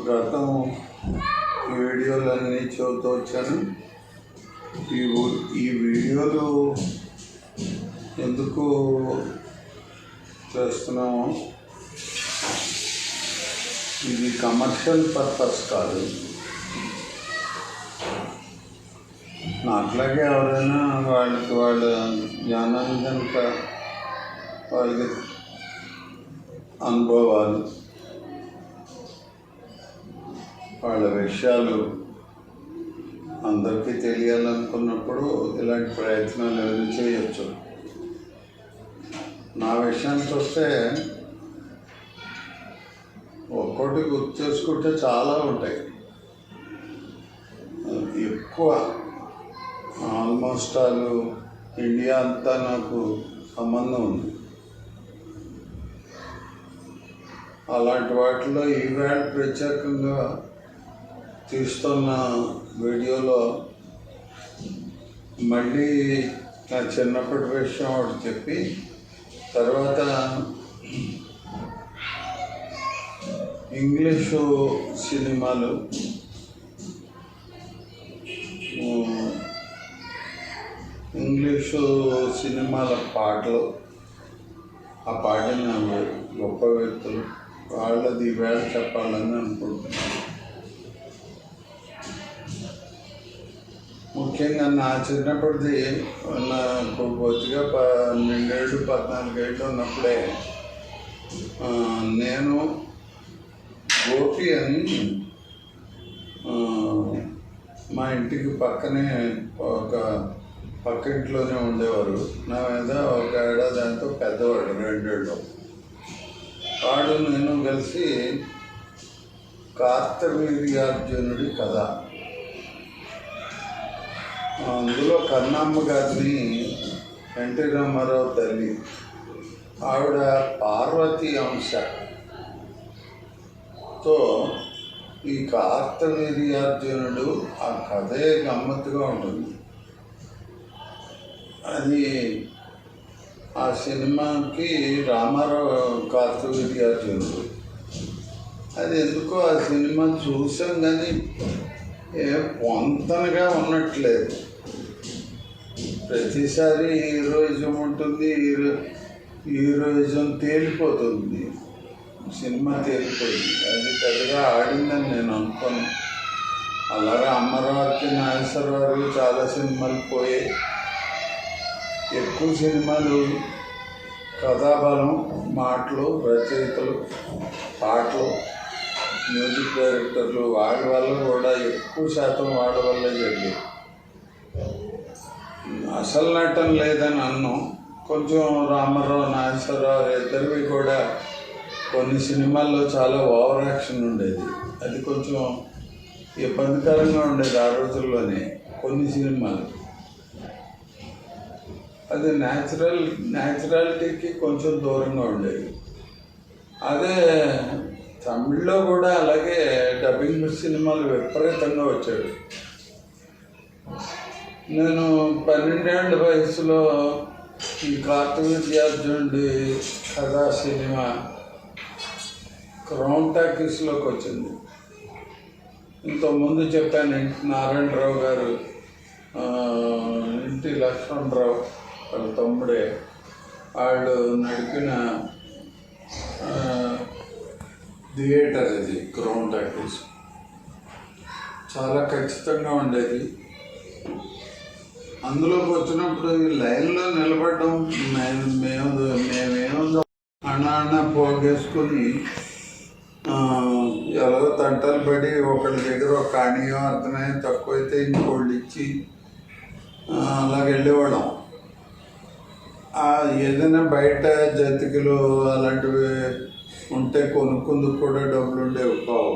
గతం వీడియోలన్నీ చూస్తూ వచ్చాను. ఈ వీడియోలు ఎందుకు చేస్తున్నాము, ఇది కమర్షియల్ పర్పస్ కాదు. నాట్లాగే ఎవరైనా వాళ్ళ జ్ఞానాన్ని కనుక వాళ్ళకి అనుభవాలు, వాళ్ళ విషయాలు అందరికీ తెలియాలనుకున్నప్పుడు ఇలాంటి ప్రయత్నాలు ఏమైనా చేయొచ్చు. నా విషయానికి వస్తే ఒక్కోటి గుర్తు చేసుకుంటే చాలా ఉంటాయి. ఎక్కువ ఆల్మోస్ట్ ఇండియా అంతా నాకు సంబంధం ఉంది. అలాంటి వాటిలో ఈవేళ ప్రత్యేకంగా తీస్తున్న వీడియోలో మళ్ళీ నా చిన్నప్పటి విషయం ఒకటి చెప్పి, తర్వాత ఇంగ్లీషు సినిమాలు, ఇంగ్లీషు సినిమాల పాటలు, ఆ పాడిన గొప్ప వ్యక్తులు వాళ్ళది ఈవేళ చెప్పాలని అనుకుంటున్నాను. ముఖ్యంగా నా చిన్నప్పటిది, నాకు కొద్దిగా 12 14 ఏళ్ళు ఉన్నప్పుడే నేను గోపి అని మా ఇంటికి పక్కనే ఒక పక్కింట్లోనే ఉండేవారు. నా మీద ఒక ఏడాది ఎంతో పెద్దవాడు, 2 ఏళ్ళు. వాడు నేను కలిసి కార్తవీర్యార్జునుడి కథ, అందులో కన్నమ్మ గారిని ఎన్టీ రామారావు తల్లి, ఆవిడ పార్వతీ అంశతో ఈ కార్తవీర్యార్జునుడు, ఆ కథే గమ్మత్తుగా ఉంటుంది. అది ఆ సినిమాకి రామారావు కార్తవీర్యార్జునుడు. అది ఎందుకో ఆ సినిమా చూసాం కానీ పొంతనగా ఉన్నట్లేదు. ప్రతిసారి హీరోయిజం ఉంటుంది, హీరోయిజం తేలిపోతుంది, సినిమా తేలిపోయింది. అది పెద్దగా ఆడిందని నేను అనుకోను. అలాగే అమరావతి నాగేశ్వరరావు చాలా సినిమాలు పోయాయి. ఎక్కువ సినిమాలు కథాబలం, మాటలు, రచయితలు, పాటలు, మ్యూజిక్ డైరెక్టర్లు వాళ్ళ వల్ల కూడా ఎక్కువ శాతం వాళ్ళ వల్లే జరిగింది. అసలు నటన లేదని అన్నాం. కొంచెం రామారావు, నాగేశ్వరరావు ఇద్దరివి కూడా కొన్ని సినిమాల్లో చాలా ఓవర్ యాక్షన్ ఉండేది. అది కొంచెం ఇబ్బందికరంగా ఉండేది ఆ రోజుల్లోనే కొన్ని సినిమాలు. అది న్యాచురాలిటీకి కొంచెం దూరంగా ఉండేది. అదే తమిళ్లో కూడా అలాగే డబ్బింగ్ సినిమాలు విపరీతంగా వచ్చాడు. నేను 12 ఏళ్ళ వయసులో ఈ కార్తవీర్యార్జునుడి కథా సినిమా క్రౌన్ టాకీస్లోకి వచ్చింది. ఇంతకుముందు చెప్పాను, నారాయణరావు గారు, ఎన్టీ లక్ష్మణరావు వాళ్ళ తమ్ముడే, వాళ్ళు నడిపిన థియేటర్ ఇది క్రౌన్ టాకీస్. చాలా ఖచ్చితంగా ఉండేది. అందులోకి వచ్చినప్పుడు ఈ లైన్లో నిలబడడం, మేమేమో అన్న పోగేసుకుని ఎలాగో తంటలు పడి ఒకళ్ళ దగ్గర ఒక కాణీయో అర్థమయ్యే తక్కువైతే ఇంకోళ్ళు ఇచ్చి అలాగ వెళ్ళేవాళ్ళం. ఏదైనా బయట జంతికలు అలాంటివి ఉంటే కొనుక్కుందుకు కూడా డబ్బులు ఉండేవి కావు.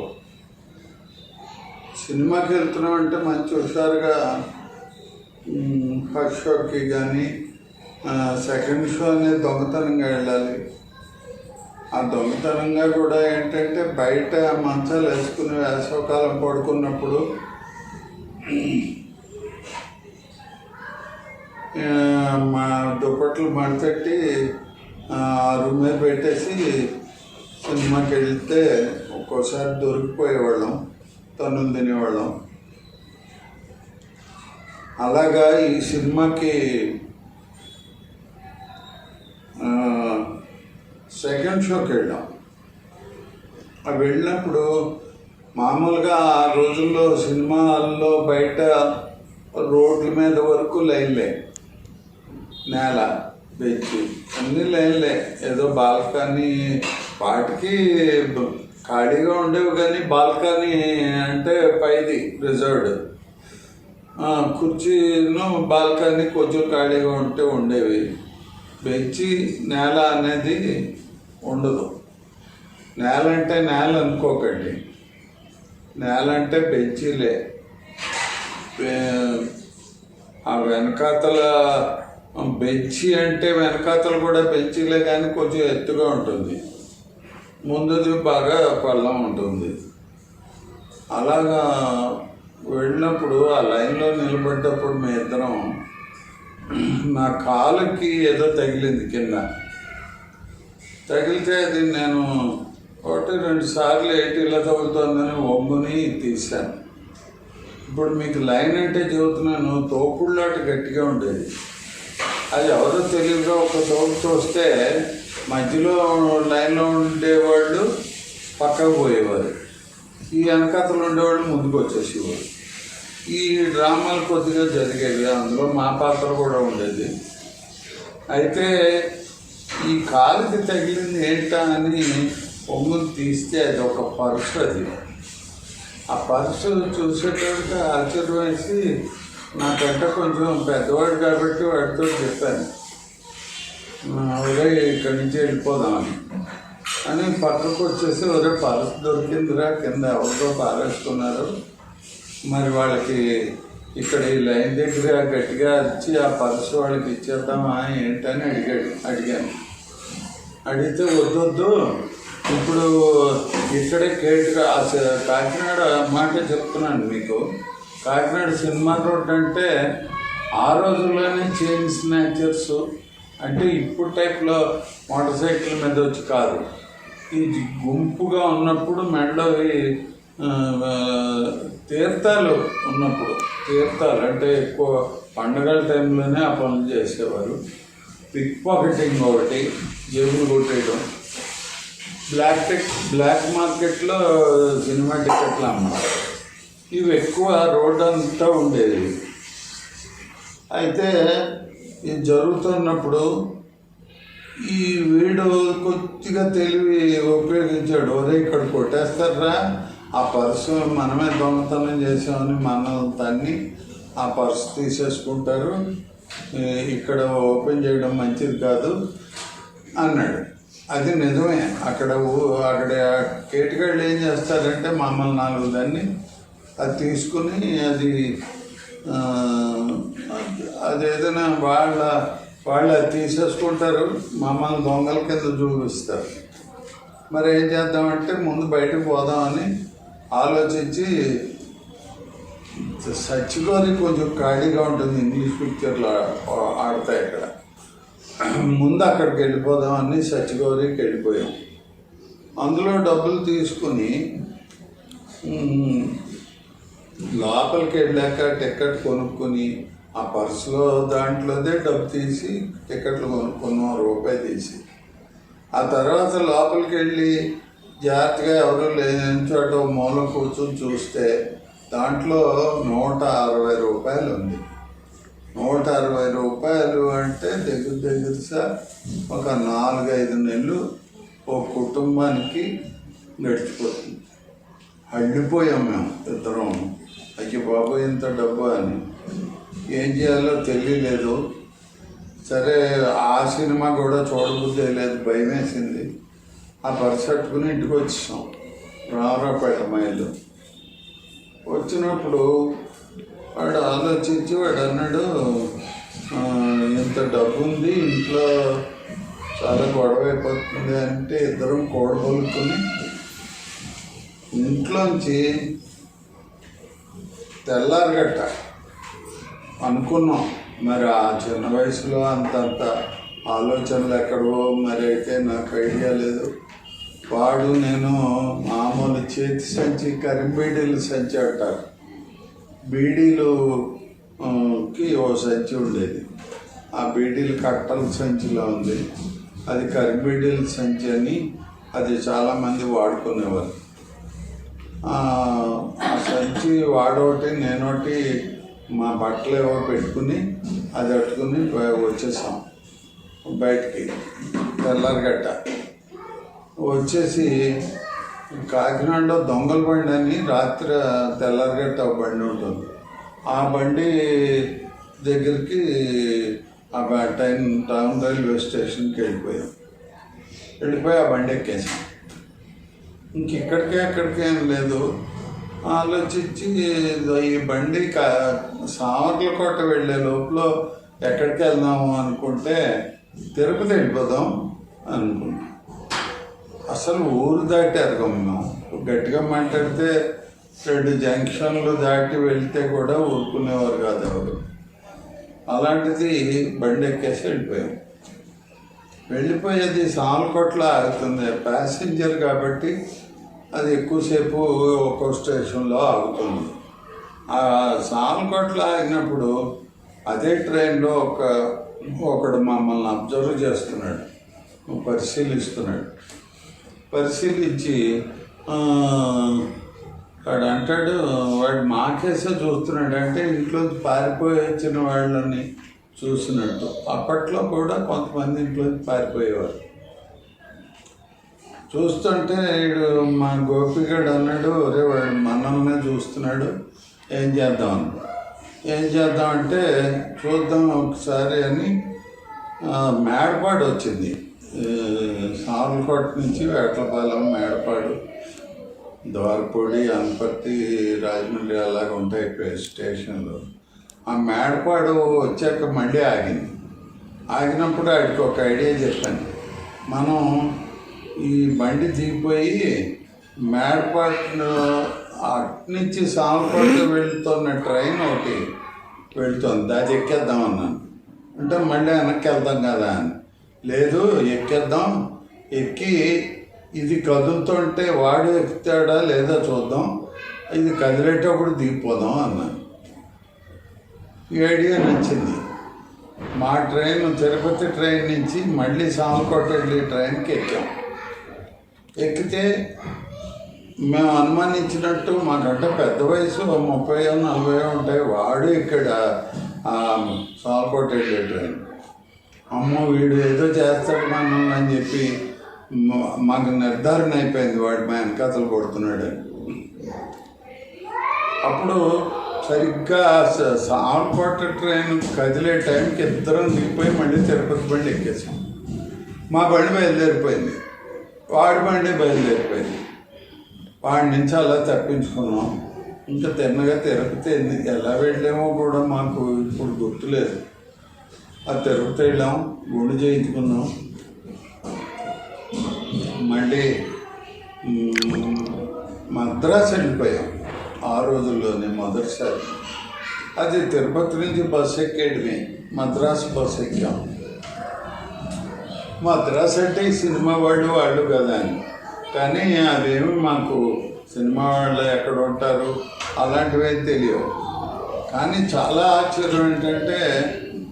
సినిమాకి వెళ్తున్నాం అంటే మంచి హుషారుగా ఫస్ట్ షోకి కానీ సెకండ్ షో అనేది దొంగతనంగా వెళ్ళాలి. ఆ దొంగతనంగా కూడా ఏంటంటే బయట మంచాలు వేసుకుని వేసవకాలం పడుకున్నప్పుడు మా దుప్పట్లు మడతెట్టి ఆ రూమ్ మీద పెట్టేసి సినిమాకి వెళ్తే ఒక్కోసారి దొరికిపోయేవాళ్ళం, తన్నులు తినేవాళ్ళం. అలాగా ఈ సినిమాకి సెకండ్ షోకి వెళ్ళాం. వెళ్ళినప్పుడు మామూలుగా ఆ రోజుల్లో సినిమా హాల్లో బయట రోడ్ల మీద వరకు లైన్లే, నేల బెంచి అన్నీ లైన్లే. ఏదో బాల్కనీ వాటికి ఖాళీగా ఉండేవి, కానీ బాల్కనీ అంటే పైది రిజర్వ్డ్, కుర్చీను బాల్కనీ కొంచెం ఖాళీగా ఉంటే ఉండేవి. బెంచి నేల అనేది ఉండదు. నేల అంటే నేల అనుకోకండి, నేల అంటే బెంచీలే. ఆ వెనకాతల బెంచి అంటే వెనకాతలు కూడా బెంచీలే, కానీ కొంచెం ఎత్తుగా ఉంటుంది, ముందుది బాగా పల్లం ఉంటుంది. అలాగా వెళ్ళినప్పుడు ఆ లైన్లో నిలబడ్డప్పుడు మీ ఇద్దరం, నా కాలుకి ఏదో తగిలింది కింద. తగిలితే అది నేను 1-2 సార్లు ఇలా తగులుతోందని ఒంగుని తీశాను. ఇప్పుడు మీకు లైన్ అంటే చెబుతున్నాను, తోపుళ్ళాట గట్టిగా ఉండేది. అది ఎవరో తెలియదుగా ఒక తోపు తోస్తే మధ్యలో లైన్లో ఉండేవాళ్ళు పక్కకు పోయేవారు, ఈ వెనకాతలు ఉండేవాళ్ళు ముందుకు వచ్చేసేవారు. ఈ డ్రామాలు కొద్దిగా జరిగేవి, అందులో మా పాత్ర కూడా ఉండేది. అయితే ఈ కాలుకి తగిలింది ఏంటా అని ఒంగుని తీస్తే అది ఒక పర్సు. అది ఆ పర్సు చూసేటప్పటికి ఆశ్చర్యం వేసి, నాకంటే కొంచెం పెద్దవాడు కాబట్టి వాడితో చెప్పాను, ఒరే ఇక్కడి నుంచి వెళ్ళిపోదామని. అని పక్కకు వచ్చేసి, ఒరే పర్సు దొరికిందిరా, కింద ఎవరితో పారేసుకున్నారు, మరి వాళ్ళకి ఇక్కడ ఈ లైన్ దగ్గర గట్టిగా వచ్చి ఆ పర్సు వాళ్ళకి ఇచ్చేద్దామా ఏంటని అడిగాను. అడిగితే వద్దొద్దు, ఇప్పుడు ఇక్కడే కాకినాడ మాట చెప్తున్నాను మీకు. కాకినాడ సినిమా రోడ్ అంటే ఆ రోజుల్లోనే చైన్ స్నాచర్స్ అంటే ఇప్పుడు టైప్లో మోటార్ సైకిల్ మీద వచ్చి కాదు, ఈ గుంపుగా ఉన్నప్పుడు మెడలో తీర్థాలు ఉన్నప్పుడు, తీర్థాలు అంటే ఎక్కువ పండగల టైంలోనే ఆ పనులు చేసేవారు. పిక్ పాకెటింగ్ ఒకటి, జేబులు కొట్టేయడం, బ్లాక్ మార్కెట్లో సినిమా టికెట్లు అమ్మారు. ఇవి ఎక్కువ రోడ్ అంతా ఉండేది. అయితే ఇది జరుగుతున్నప్పుడు ఈ వీడు కొద్దిగా తెలివి ఉపయోగించాడు. ఒరే ఇక్కడ కొట్టేస్తారా, ఆ పర్సు మనమే దొంగతనం చేసామని మనల్ని ఆ పర్సు తీసేసుకుంటారు, ఇక్కడ ఓపెన్ చేయడం మంచిది కాదు అన్నాడు. అది నిజమే. అక్కడ కేటుగాళ్ళు ఏం చేస్తారంటే మమ్మల్ని 4 దాన్ని అది తీసుకుని అది ఏదైనా వాళ్ళు అది తీసేసుకుంటారు, మమ్మల్ని దొంగల కింద చూపిస్తారు. మరి ఏం చేద్దామంటే ముందు బయటకు పోదామని ఆలోచించి, సచ్చిగోరి కొంచెం ఖాళీగా ఉంటుంది, ఇంగ్లీష్ పిక్చర్లు ఆడతాయి అక్కడ, ముందు అక్కడికి వెళ్ళిపోదామని సచ్చిగోరికి వెళ్ళిపోయాం. అందులో డబ్బులు తీసుకుని లోపలికి వెళ్ళాక టికెట్ కొనుక్కొని ఆ పర్సులో దాంట్లోదే డబ్బు తీసి టికెట్లు కొనుక్కున్నాం, ₹1 తీసి. ఆ తర్వాత లోపలికి వెళ్ళి జాగ్రత్తగా ఎవరు లేని చోట మూల కూర్చొని చూస్తే దాంట్లో ₹160 ఉంది. ₹160 అంటే దగ్గర సార్ ఒక 4-5 నెలలు ఒక కుటుంబానికి గడిచిపోతుంది. అడ్డిపోయాం మేము ఇద్దరం. అయ్యి బాబు ఇంత డబ్బు అని, ఏం చేయాలో తెలియలేదు. సరే ఆ సినిమా కూడా చూడబుద్ధి లేదు, భయం వేసింది. ఆ పర్సు పట్టుకుని ఇంటికి వచ్చేసాం, రామరావుపేట మైలు. వచ్చినప్పుడు వాడు ఆలోచించి వాడు అన్నాడు, ఇంత డబ్బు ఉంది ఇంట్లో, చాలా గొడవ అయిపోతుంది అంటే ఇద్దరం కూడబలుకుని ఇంట్లోంచి తెల్లారగట్ట అనుకున్నాం. మరి ఆ చిన్న వయసులో అంతంత ఆలోచనలు ఎక్కడో మరి అయితే నాకు ఐడియా లేదు. వాడు నేను మామూలు చేతి సంచి, కరింబీడీలు సంచి అంటారు, బీడీలు కి ఓ సంచి ఉండేది. ఆ బీడీలు కట్టల సంచిలో ఉంది, అది కరింబీడీల సంచి అని అది చాలామంది వాడుకునేవారు. ఆ సంచి వాడోటి నేనోటి మా బట్టలు ఏవో పెట్టుకుని అది అట్టుకుని వచ్చేసాం బయటికి. తెల్లారిగట్ట వచ్చేసి కాకినాడలో దొంగల బండి అని రాత్రి తెల్లారిగట్ట ఒక బండి ఉంటుంది. ఆ బండి దగ్గరికి ఆ టౌన్ రైల్వే స్టేషన్కి వెళ్ళిపోయి ఆ బండి ఎక్కేసాం. ఇంకెక్కడికే అక్కడికి ఏం లేదు. ఆలోచించి ఈ బండి సామర్లకోట వెళ్ళే లోపల ఎక్కడికి వెళ్దాము అనుకుంటే తిరుపతి వెళ్ళిపోదాం అనుకున్నాం. అసలు ఊరు దాటి ఎరగము. గట్టిగా మాట్లాడితే 2 జంక్షన్లు దాటి వెళ్తే కూడా ఊరుకునేవారు కాదు ఎవరు. అలాంటిది బండి ఎక్కేసి వెళ్ళిపోయేది సామర్లకోటలో ఆగుతుంది. ప్యాసింజర్ కాబట్టి అది ఎక్కువసేపు ఒక్కో స్టేషన్లో ఆగుతుంది. ఆ సామర్లకోటలో ఆగినప్పుడు అదే ట్రైన్లో ఒకడు మమ్మల్ని అబ్జర్వ్ చేస్తున్నాడు, పరిశీలించి వాడు అంటాడు, వాడు మాకేసే చూస్తున్నాడు, అంటే ఇంట్లోంచి పారిపోయి వచ్చిన వాళ్ళని చూసినట్టు. అప్పట్లో కూడా కొంతమంది ఇంట్లోంచి పారిపోయేవారు. చూస్తుంటే వీడు మా గోపిగాడు అన్నాడు, ఒరే వాడు మనల్నే చూస్తున్నాడు, ఏం చేద్దామంటే చూద్దాం ఒకసారి అని మేడపాడు వచ్చింది. సామర్లకోట నుంచి వేటలపాలెం, మేడపాడు, ద్వారపూడి, అనపర్తి, రాజమండ్రి అలాగ ఉంటాయి స్టేషన్లు. ఆ మేడపాడు వచ్చాక మళ్ళీ ఆగినప్పుడు వాడికి ఒక ఐడియా చెప్పాను. మనం ఈ బండి దిగిపోయి మేడపాడు అట్నుంచి సామర్లకోట వెళ్తున్న ట్రైన్ ఒకటి వెళ్తుంది, అది ఎక్కేద్దాం అన్నాను. అంటే మళ్ళీ వెనక్కి వెళ్దాం కదా అని. లేదు ఎక్కేద్దాం, ఎక్కి ఇది కదులుతుంటే వాడు ఎక్కుతాడా లేదా చూద్దాం, ఇది కదిలేటప్పుడు దిగిపోదాం అన్నాను. ఈ ఐడియా నచ్చింది. మా ట్రైన్ తిరుపతి ట్రైన్ నుంచి మళ్ళీ సామర్లకోట వెళ్ళి ట్రైన్కి ఎక్కితే మేము అనుమానించినట్టు మాకంటే పెద్ద వయసు 30-40 ఉంటాయి. వాడు ఇక్కడ సామర్లకోట వెళ్ళే ట్రైన్. అమ్మో వీడు ఏదో చేస్తాడు మనల్ని అని చెప్పి మాకు నిర్ధారణ అయిపోయింది, వాడు మా వెనకాతలు కొడుతున్నాడని. అప్పుడు సరిగ్గా సామర్లకోట ట్రైన్ కదిలే టైంకి ఇద్దరం దిగిపోయి మళ్ళీ తిరుపతి బండి ఎక్కేసాం. మా బండి బయలుదేరిపోయింది, వాడి బండి బయలుదేరిపోయింది. వాడి నుంచి అలా తప్పించుకున్నాం. ఇంకా తిన్నగా తిరుపతి ఎలా వెళ్ళామో కూడా మాకు ఇప్పుడు గుర్తులేదు. ఆ తిరుపతి వెళ్ళాం, గుండు చేయించుకున్నాం, మళ్ళీ మద్రాసు వెళ్ళిపోయాం. ఆ రోజుల్లోనే మొదటిసారి. అది తిరుపతి నుంచి బస్సు ఎక్కేయడమే, మద్రాసు బస్సు ఎక్కాం. మద్రాసు అంటే ఈ సినిమా వాళ్ళు కదా అని, కానీ అదేమి మాకు సినిమా వాళ్ళు ఎక్కడ ఉంటారు అలాంటివి అయితే తెలియవు. కానీ చాలా ఆశ్చర్యం ఏంటంటే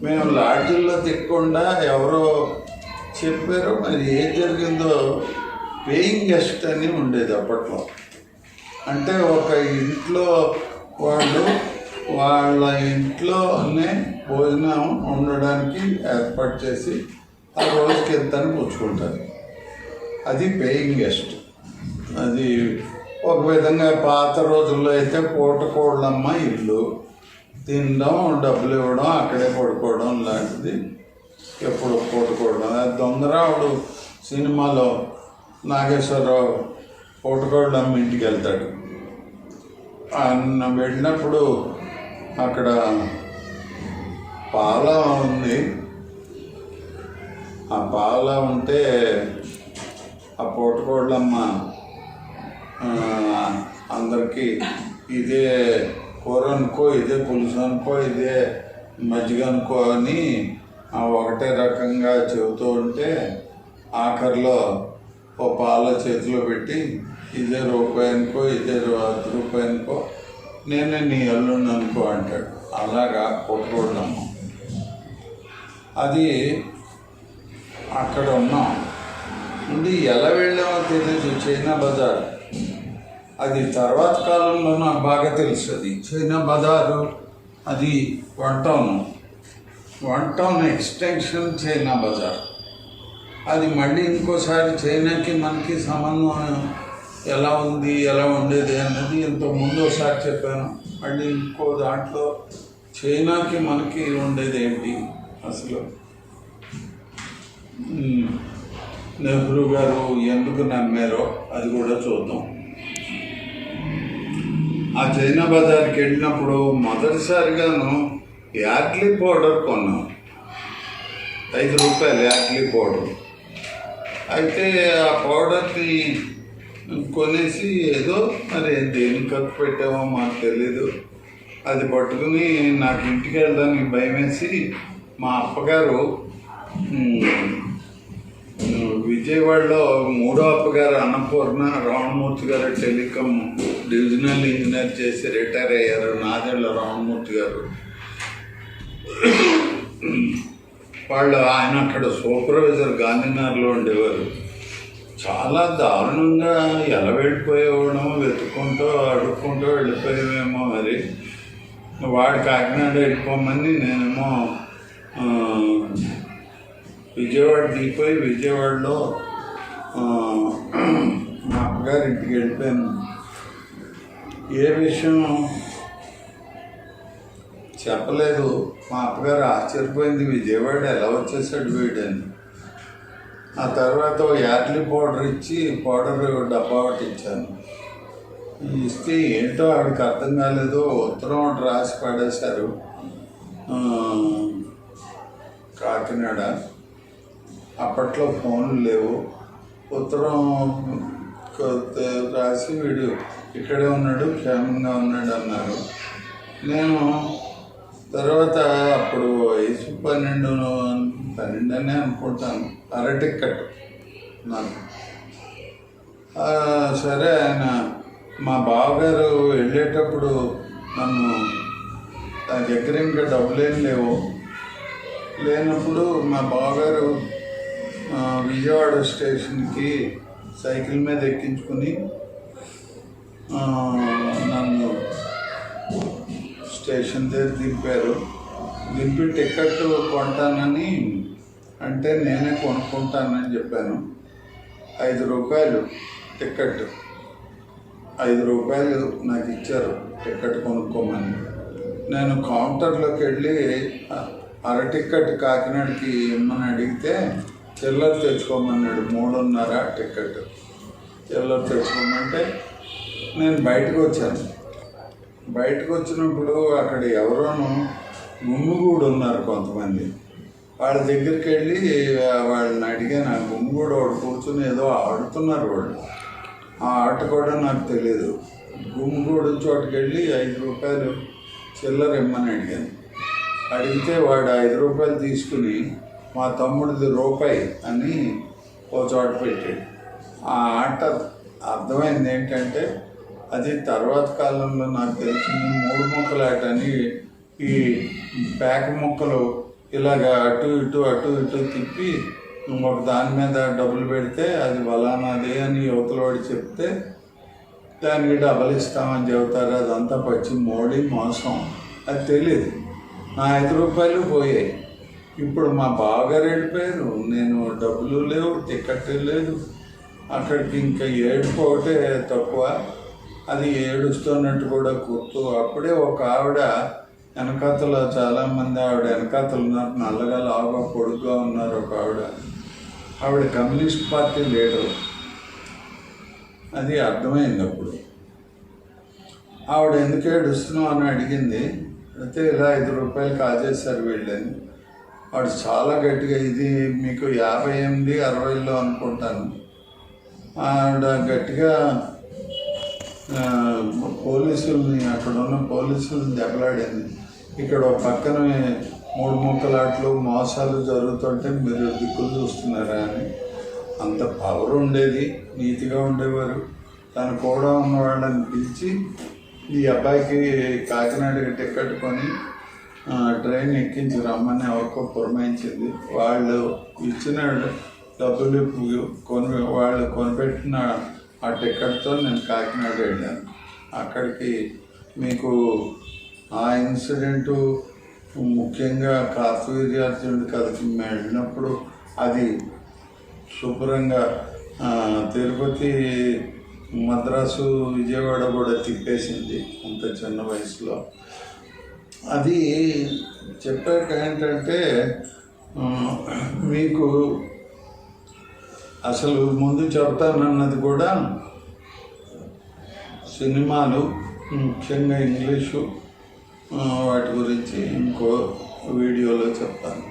మేము లాడ్జిల్లో తిక్కకుండా ఎవరో చెప్పారో మరి ఏం జరిగిందో, పేయింగ్ గెస్ట్ అని ఉండేది అప్పట్లో. అంటే ఒక ఇంట్లో వాళ్ళ ఇంట్లోనే భోజనం ఉండడానికి ఏర్పాటు చేసి ఆ రోజుకి ఎంత అని పుచ్చుకుంటారు. అది పేయింగ్ గెస్ట్. అది ఒక విధంగా పాత రోజుల్లో అయితే పూటకోళ్ళమ్మ ఇల్లు, తినడం, డబ్బులు ఇవ్వడం, అక్కడే పడుకోవడం లాంటిది. ఎప్పుడు పూటకోవడం. దొంగరావుడు సినిమాలో నాగేశ్వరరావు పూటకోళ్ళమ్మ ఇంటికి వెళ్తాడు. వెళ్ళినప్పుడు అక్కడ పాల ఉంది. ఆ పాల ఉంటే ఆ పూటకోళ్ళమ్మ అందరికీ ఇదే కూర అనుకో, ఇదే పులుసు అనుకో, ఇదే మజ్జిగ అనుకో అని ఒకటే రకంగా చెబుతూ ఉంటే ఆఖరిలో ఓ పాల చేతిలో పెట్టి ఇదే రూపాయి అనుకో, ఇదే 10 రూపాయి అనుకో, నేనే నీ అల్లుండి అనుకో అంటాడు. అలాగా కొట్టుకోవడమ్మ. అది అక్కడ ఉన్నాం ఉండి ఎలా వెళ్ళామో తెలియదు. చైనా బజార్ అది తర్వాత కాలంలో నాకు బాగా తెలుసు. అది చైనా బజారు, అది వన్ టౌన్ ఎక్స్టెన్షన్ చైనా బజార్. అది మళ్ళీ ఇంకోసారి చైనాకి మనకి సంబంధం ఎలా ఉంది, ఎలా ఉండేది అన్నది ఇంతకుముందు ఒకసారి చెప్పాను. మళ్ళీ ఇంకో దాంట్లో చైనాకి మనకి ఉండేది ఏంటి అసలు, నెహ్రూ గారు ఎందుకు నమ్మారో అది కూడా చూద్దాం. ఆ చైనా బజార్కి వెళ్ళినప్పుడు మొదటిసారిగాను యార్డ్లీ పౌడర్ కొన్నాం. 5 రూపాయలు యార్డ్లీ పౌడర్. అయితే ఆ పౌడర్ని కొనేసి ఏదో మరి దేనికి ఖర్చు పెట్టామో మాకు తెలీదు. అది పట్టుకుని నాకు ఇంటికి వెళ్ళడానికి భయం వేసి మా అప్పగారు విజయవాడలో 3వ అప్పగారు అన్నపూర్ణ రామమూర్తి గారు టెలికాం డివిజనల్ ఇంజనీర్ చేసి రిటైర్ అయ్యారు. నాదేళ్ళ రామమూర్తి గారు వాళ్ళు, ఆయన అక్కడ సూపర్వైజర్ గాంధీనగర్లో ఉండేవారు. చాలా దారుణంగా ఎలా వెళ్ళిపోయేవాడమో, వెతుక్కుంటూ అడుక్కుంటూ వెళ్ళిపోయామేమో. మరి వాడు కాకినాడ వెళ్ళిపోమని నేనేమో విజయవాడ దిగిపోయి విజయవాడలో మా అప్పగారి ఇంటికి వెళ్ళిపోయాను. ఏ విషయం చెప్పలేదు. మా అప్పగారు ఆశ్చర్యపోయింది, విజయవాడ ఎలా వచ్చేసాడు వీడని. ఆ తర్వాత యార్డ్లీ పౌడర్ ఇచ్చి పౌడర్ డబ్బా ఒకటి ఇచ్చాను. ఇస్తే ఏంటో ఆవిడకి అర్థం కాలేదు. ఉత్తరం ఒకటి రాసి పడేశారు. కాకినాడ అప్పట్లో ఫోన్లు లేవు. ఉత్తరం రాసి వీడు ఇక్కడే ఉన్నాడు, క్షేమంగా ఉన్నాడు అన్నారు. నేను తర్వాత అప్పుడు వయసు 12 అనే అనుకుంటాను, టికెట్ నాకు. సరే, ఆయన మా బావగారు వెళ్ళేటప్పుడు నన్ను, నా దగ్గర ఇంకా డబ్బులేం లేనప్పుడు మా బావగారు విజయవాడ స్టేషన్కి సైకిల్ మీద ఎక్కించుకుని నన్ను స్టేషన్ దగ్గర దింపారు. దింపి టికెట్ కొంటానని అంటే నేనే కొనుక్కుంటానని చెప్పాను. 5 రూపాయలు టికెట్, 5 రూపాయలు నాకు ఇచ్చారు టికెట్ కొనుక్కోమని. నేను కౌంటర్లోకి వెళ్ళి టికెట్ కాకినాడకి ఇమ్మని అడిగితే చిల్లర తెచ్చుకోమన్నాడు. 3.5 టికెట్ చిల్లర తెచ్చుకోమంటే నేను బయటకు వచ్చాను. బయటకు వచ్చినప్పుడు అక్కడ ఎవరోనూ గుమ్మిగూడు ఉన్నారు కొంతమంది. వాళ్ళ దగ్గరికి వెళ్ళి వాళ్ళని అడిగాను. ఆ గుమ్మిగూడు వాడు కూర్చొని ఏదో ఆడుతున్నారు. వాళ్ళు ఆ ఆట కూడా నాకు తెలియదు. గుమ్మిగూడు చోటుకి వెళ్ళి 5 రూపాయలు చిల్లర ఇమ్మని అడిగాను. అడిగితే వాడు 5 రూపాయలు తీసుకుని మా తమ్ముడిది రూపాయి అని ఓ చోట పెట్టాడు. ఆ ఆట అర్థమైంది ఏంటంటే, అది తర్వాత కాలంలో నాకు తెలిసింది 3 ముక్కల ఆట అని. ఈ పేక ముక్కలు ఇలాగ అటు ఇటు తిప్పి ఇంకొక దాని మీద డబ్బులు పెడితే అది వలానాది అని యువతల వాడు చెప్తే దానికి డబ్బులు ఇస్తామని చెబుతారు. అదంతా పచ్చి మోడీ మోసం. అది తెలియదు. నా 5 రూపాయలు పోయాయి. ఇప్పుడు మా బావగారు వెళ్ళిపోయారు. నేను డబ్బులు లేవు, టికెట్ లేదు. అక్కడికి ఇంకా ఏడుపు ఒకటే తక్కువ. అది ఏడుస్తున్నట్టు కూడా గుర్తు. అప్పుడే ఒక ఆవిడ వెనకాతల, చాలామంది ఆవిడ వెనకాతలు ఉన్నారు. నల్లగా లావుగా పొడుగ్గా ఉన్నారు. ఒక ఆవిడ కమ్యూనిస్ట్ పార్టీ లీడరు. అది అర్థమైంది అప్పుడు. ఆవిడ ఎందుకు ఏడుస్తున్నావు అని అడిగింది. అయితే ఇలా 5 రూపాయలు కాజేశారు వీళ్ళని. వాడు చాలా గట్టిగా, ఇది మీకు 58, 60లో అనుకుంటాను. ఆవిడ గట్టిగా పోలీసుల్ని, అక్కడ ఉన్న పోలీసులను దెబ్బలాడింది. ఇక్కడ ఒక పక్కన 3 ముక్కలాట్లు మోసాలు జరుగుతుంటే మీరు దిక్కులు చూస్తున్నారా అని. అంత పవర్ ఉండేది, నీతిగా ఉండేవారు. తన కూడా ఉన్న వాళ్ళని పిలిచి ఈ అబ్బాయికి కాకినాడకి టికెట్ కొని ట్రైన్ ఎక్కించి రమ్మని ఎవరికో పురమాయించింది. వాళ్ళు ఇచ్చిన డబ్బులు వాళ్ళు కొనిపెట్టిన ఆ టికెట్తో నేను కాకినాడ వెళ్ళాను. అక్కడికి మీకు ఆ ఇన్సిడెంటు ముఖ్యంగా కార్తవీర్యార్జునుడి కథకి వెళ్ళినప్పుడు అది శుభ్రంగా తిరుపతి, మద్రాసు, విజయవాడ కూడా తిప్పేసింది అంత చిన్న వయసులో. అది చెప్పాక ఏంటంటే మీకు అసలు ముందు చెప్తానన్నది కూడా సినిమాలు, ముఖ్యంగా ఇంగ్లీషు వాటి గురించి ఇంకో వీడియోలో చెప్తాను.